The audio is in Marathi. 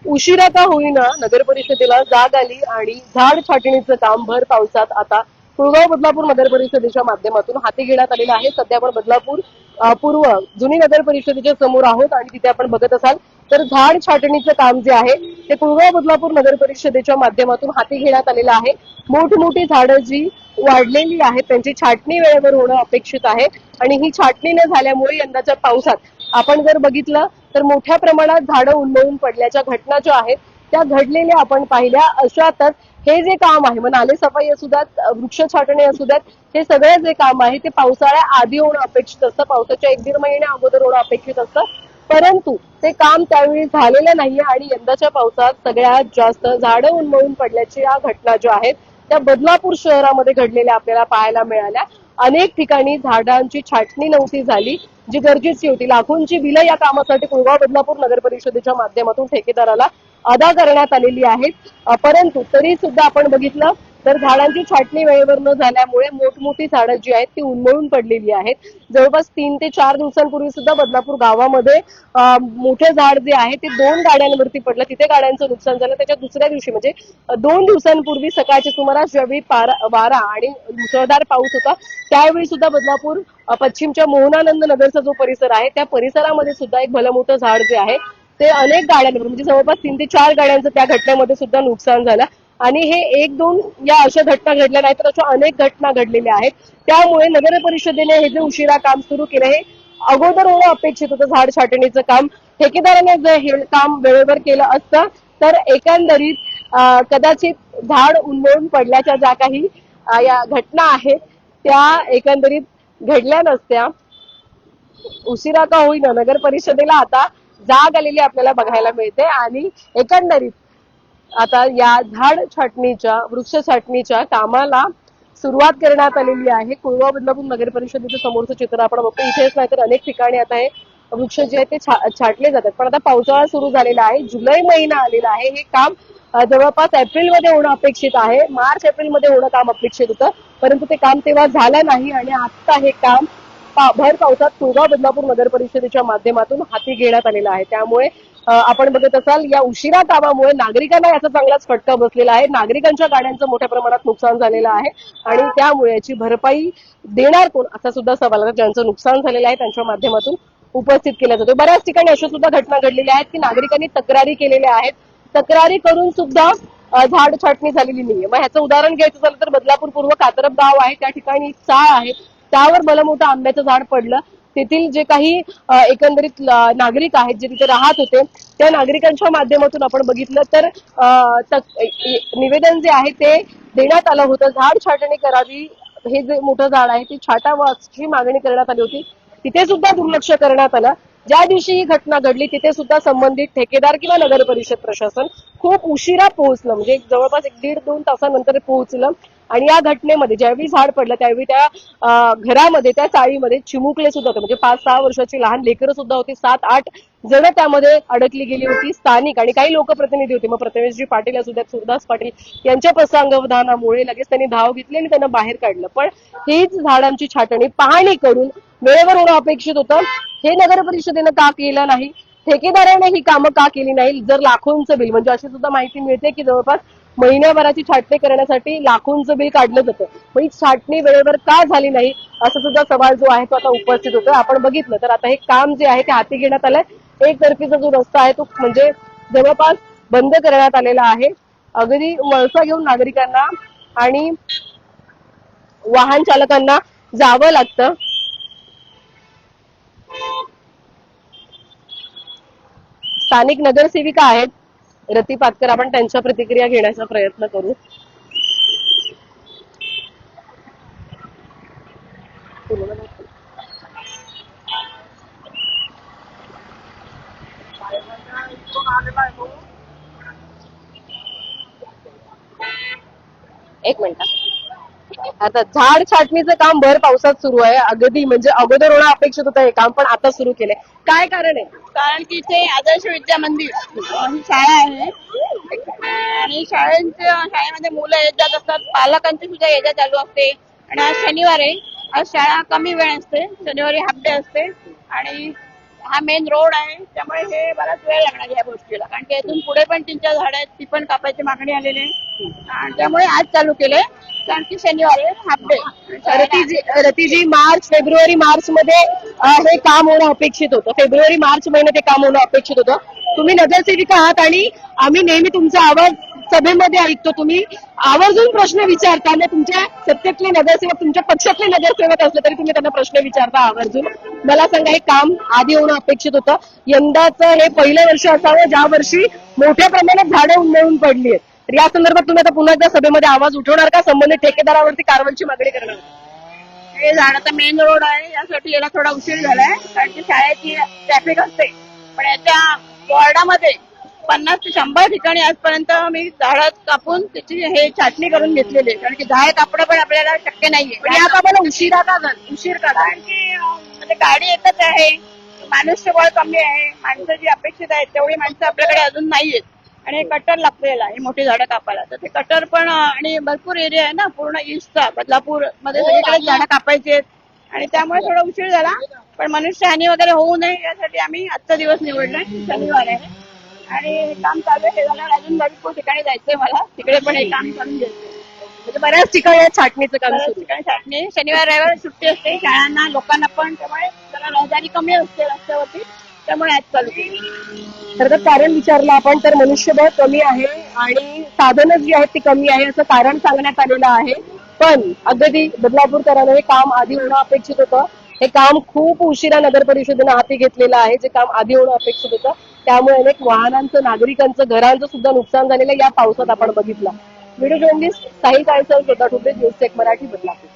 उशिरा का होईना नगर परिषदेला जाग आली आणि झाड छाटणीचं काम भर पावसात आता कुळगाव बदलापूर नगर परिषदेच्या माध्यमातून हाती घेण्यात आलेलं आहे. सध्या आपण बदलापूर पूर्व जुनी नगर परिषदेच्या समोर आहोत आणि तिथे आपण बघत असाल तर झाड छाटणीचं काम जे आहे ते कुळगाव बदलापूर नगर परिषदेच्या माध्यमातून हाती घेण्यात आलेलं आहे. मोठमोठी झाडं जी वाढलेली आहेत त्यांची छाटणी वेळेवर होणं अपेक्षित आहे आणि ही छाटणी न झाल्यामुळे यंदाच्या पावसात आपण जर बघितलं तर मोठ्या प्रमाणात झाडं उन्मळून पडल्याच्या घटना ज्या आहेत त्या घडलेल्या आपण पाहिल्या. अशातच हे जे काम आहे मग नाले सफाई असू द्यात, वृक्ष छाटणी असू द्यात, हे सगळं जे काम आहे ते पावसाळ्या आधी होणं अपेक्षित असतं, पावसाच्या 1-1.5 महिन्या अगोदर होणं अपेक्षित असतं. परंतु ते काम त्यावेळी झालेलं नाहीये आणि यंदाच्या पावसात सगळ्यात जास्त झाडं उन्मळून पडल्याच्या या घटना ज्या आहेत त्या बदलापूर शहरामध्ये घडलेल्या आपल्याला पाहायला मिळाल्या. अनेक ठिकाणी झाडांची छाटणी नव्हती झाली जी गरजेची होती. लाखोंची बिलं या कामासाठी कुळगाव बदलापूर नगर परिषदेच्या माध्यमातून ठेकेदाराला अदा करण्यात आलेली आहेत. परंतु तरी सुद्धा आपण बघितलं तर झाडांची छाटणी वेळेवर न झाल्यामुळे मोठमोठी झाडं जी आहेत ती उन्मळून पडलेली आहेत. जवळपास 3 ते 4 दिवसांपूर्वी सुद्धा बदलापूर गावामध्ये मोठे झाड जे आहे ते 2 गाड्यांवरती पडलं, तिथे गाड्यांचं नुकसान झालं. त्याच्या दुसऱ्या दिवशी म्हणजे 2 दिवसांपूर्वी सकाळच्या सुमारास ज्यावेळी वारा आणि मुसळधार पाऊस होता त्यावेळी सुद्धा बदलापूर पश्चिमच्या मोहनानंद नगरचा जो परिसर आहे त्या परिसरामध्ये सुद्धा एक भलं मोठं झाड जे आहे ते अनेक गाड्यांवर म्हणजे जवळपास 3 ते 4 गाड्यांचं त्या घटनेमध्ये सुद्धा नुकसान झालं आणि हे 1-2 या अशा घटना घडल्या नाहीत तर अशा अनेक घटना घडलेल्या आहेत. त्यामुळे नगर परिषदेने हे जे उशिरा काम सुरू केलं हे अगोदर होणं अपेक्षित होतं. झाड छाटणीचं काम ठेकेदाराने जर हे काम वेळेवर केलं असतं तर एकंदरीत कदाचित झाड उन्मळून पडल्याच्या ज्या काही या घटना आहेत त्या एकंदरीत घडल्या नसत्या. उशिरा का होईना नगर परिषदेला आता जाग आलेली आपल्याला बघायला मिळते आणि एकंदरीत आता या झाड छाटणीच्या वृक्ष छाटणीच्या कामाला सुरुवात करण्यात आलेली आहे. कुळगाव बदलापूर नगर परिषदेच्या समोरचं चित्र आपण बघतो. इथेच नाही तर अनेक ठिकाणी आता हे वृक्ष जे आहेत ते छाटले जातात. पण आता पावसाळा सुरू झालेला आहे, जुलै महिना आलेला आहे. हे काम जवळपास एप्रिलमध्ये होणं अपेक्षित आहे, मार्च-एप्रिलमध्ये होणं काम अपेक्षित होतं, परंतु ते काम तेव्हा झालं नाही आणि आता हे काम भर पावसात कुळगाव बदलापूर नगर परिषदेच्या माध्यमातून हाती घेण्यात आलेलं आहे. त्यामुळे आपण बघत असाल या उशिरा कामामुळे नागरिकांना याचा चांगलाच फटका बसलेला आहे. नागरिकांच्या गाड्यांचं मोठ्या प्रमाणात नुकसान झालेलं आहे आणि त्यामुळे याची भरपाई देणार कोण असा सुद्धा सवाल आहे. ज्यांचं नुकसान झालेलं आहे त्यांच्या माध्यमातून उपस्थित केला जातो. बऱ्याच ठिकाणी अशा सुद्धा घटना घडलेल्या आहेत की नागरिकांनी तक्रारी केलेल्या आहेत, तक्रारी करून सुद्धा झाड छाटणी झालेली नाहीये. मग ह्याचं उदाहरण घ्यायचं झालं तर बदलापूर पूर्व कातरप गाव आहे, त्या ठिकाणी चाळ आहे, त्यावर भलं मोठं आंब्याचं झाड पडलं. तेथील जे काही एकंदरीत नागरिक आहेत जे तिथे राहत होते त्या नागरिकांच्या माध्यमातून आपण बघितलं तर निवेदन जे आहे ते देण्यात आलं होतं. झाड छाटणी करावी, हे जे मोठं झाड आहे ते छाटावं अशी मागणी करण्यात आली होती. तिथे सुद्धा दुर्लक्ष करण्यात आलं. ज्या दिवशी ही घटना घडली तिथे सुद्धा संबंधित ठेकेदार किंवा नगर परिषद प्रशासन खूप उशिरा पोहोचलं, म्हणजे जवळपास 1-1.5-2 तासानंतर पोहोचलं आणि या घटनेमध्ये ज्यावेळी झाड पडलं त्यावेळी त्या घरामध्ये त्या चाळीमध्ये चिमुकले सुद्धा होते, म्हणजे 5-6 वर्षाची लहान लेकरं सुद्धा होती, 7-8 जण त्यामध्ये अडकली गेली होती. स्थानिक आणि काही लोकप्रतिनिधी होते, मग प्रथमेशजी पाटील असू द्यात, सुरदास पाटील यांच्या प्रसंगावधानामुळे लगेच त्यांनी धाव घेतली आणि त्यांना बाहेर काढलं. पण हीच झाडांची छाटणी पाहणी करून वेळेवर होणं अपेक्षित होतं. हे नगर परिषदेनं का केलं नाही, ठेकेदाराने ही कामं का केली नाही. जर लाखोंचं बिल, म्हणजे अशी सुद्धा माहिती मिळते की जवळपास महिन्याभराची छाटणी करण्यासाठी लाखोंचं बिल काढलं जातं, मग ही छाटणी वेळेवर का झाली नाही असा सुद्धा सवाल जो आहे तो आता उपस्थित होतोय. आपण बघितलं तर आता हे काम जे आहे ते हाती घेण्यात आलंय. एकतर्फीचा जो रस्ता आहे तो म्हणजे जवळपास बंद करण्यात आलेला आहे. अगदी वळसा घेऊन नागरिकांना आणि वाहन चालकांना जावं लागतं. स्थानिक नगरसेविका आहेत रती पातकर, आपण त्यांच्या प्रतिक्रिया घेण्याचा प्रयत्न करू. एक मिनिट. आता झाड छाटणीचं काम भर पावसात सुरू आहे. अगदी म्हणजे अगोदर होणं अपेक्षित होतं हे काम, पण आता सुरू केलंय. काय कारण आहे? कारण की इथे आदर्श विद्या मंदिर ही शाळा आहे आणि शाळेमध्ये मुलं येत जात असतात, पालकांची सुद्धा ये जा चालू असते. आणि आज शनिवार आहे, आज शाळा कमी वेळ असते, शनिवारी हाफ डे असते आणि हा मेन रोड आहे, त्यामुळे हे बराच वेळ लागणार या गोष्टीला, कारण की इथून पुढे पण 3-4 झाडं आहेत, ती पण कापायची मागणी आलेली आहे. आणि त्यामुळे आज चालू केले, कारण की शनिवारी हाफ डे. रतीजी फेब्रुवारी मार्च मध्ये हे काम होणं अपेक्षित होतं. फेब्रुवारी मार्च महिन्यात हे काम होणं अपेक्षित होतं. तुम्ही नगरसेविका आहात आणि आम्ही नेहमी तुमचा आवाज सभेमध्ये ऐकतो. तुम्ही आवर्जून प्रश्न विचारता आणि तुमच्या सत्तेतले नगरसेवक, तुमच्या पक्षातले नगरसेवक असले तरी तुम्ही त्यांना प्रश्न विचारता आवर्जून. मला सांगा, हे काम आधी होणं अपेक्षित होतं. यंदाचं हे पहिलं वर्ष असावं ज्या वर्षी मोठ्या प्रमाणात झाडं उन्मळून पडली आहेत. तर या संदर्भात तुम्ही आता पुन्हा एकदा सभेमध्ये आवाज उठवणार का? संबंधित ठेकेदारावरती कारवाईची मागणी करणार का? हे झाडाचा मेन रोड आहे, यासाठी याला थोडा उशीर झालाय, कारण की शाळेची ट्रॅफिक असते. पण याच्या वॉर्डामध्ये 50 ते 100 ठिकाणी आजपर्यंत मी झाडं कापून त्याची हे छाटणी करून घेतलेली आहे, कारण की झाड कापणं पण आपल्याला शक्य नाहीये. पण यात आम्हाला उशीर का झाला? कारण की म्हणजे गाडी एकच आहे, माणूसबळ कमी आहे, माणसं जी अपेक्षित आहेत तेवढी माणसं आपल्याकडे अजून नाहीयेत. आणि हे कटर लागतं याला, ही मोठी झाडं कापायला. तर ते कटर पण आणि भरपूर एरिया आहे ना पूर्ण ईस्टचा, बदलापूर मध्ये सगळीकडे झाडं कापायची आहेत, आणि त्यामुळे थोडा उशीर झाला. पण मनुष्यहानी वगैरे होऊ नये यासाठी आम्ही आजचा दिवस निवडलाय, शनिवार आहे. आणि हे काम चालू आहे, हे झाल्यावर अजून भरपूर ठिकाणी जायचंय मला, तिकडे पण हे काम करून घ्यायचंय. म्हणजे बऱ्याच ठिकाणी छाटणीचं काम बऱ्याच सुरू आहे. ठिकाणी छाटणी, शनिवार रविवार सुट्टी असते शाळांना, लोकांना पण, त्यामुळे जरा रहदारी कमी असते रस्त्यावरती, त्यामुळे आज चालू केली. खरं तर कारण विचारलं आपण तर मनुष्यबळ कमी आहे आणि साधनं जी आहेत ती कमी आहे असं कारण सांगण्यात आलेलं आहे. पण अगदी बदलापूरकरांना हे काम आधी होणं अपेक्षित होतं. हे काम खूप उशिरा नगर परिषदेनं हाती घेतलेलं आहे, जे काम आधी होणं अपेक्षित होतं. त्यामुळे अनेक वाहनांचं, नागरिकांचं, घरांचं सुद्धा नुकसान झालेलं या पावसात आपण बघितलं. व्हिडिओ जर्नलिस्ट साहिल काळेसह श्वेता ठुबे, न्यूज टेक मराठी, बदलापूर.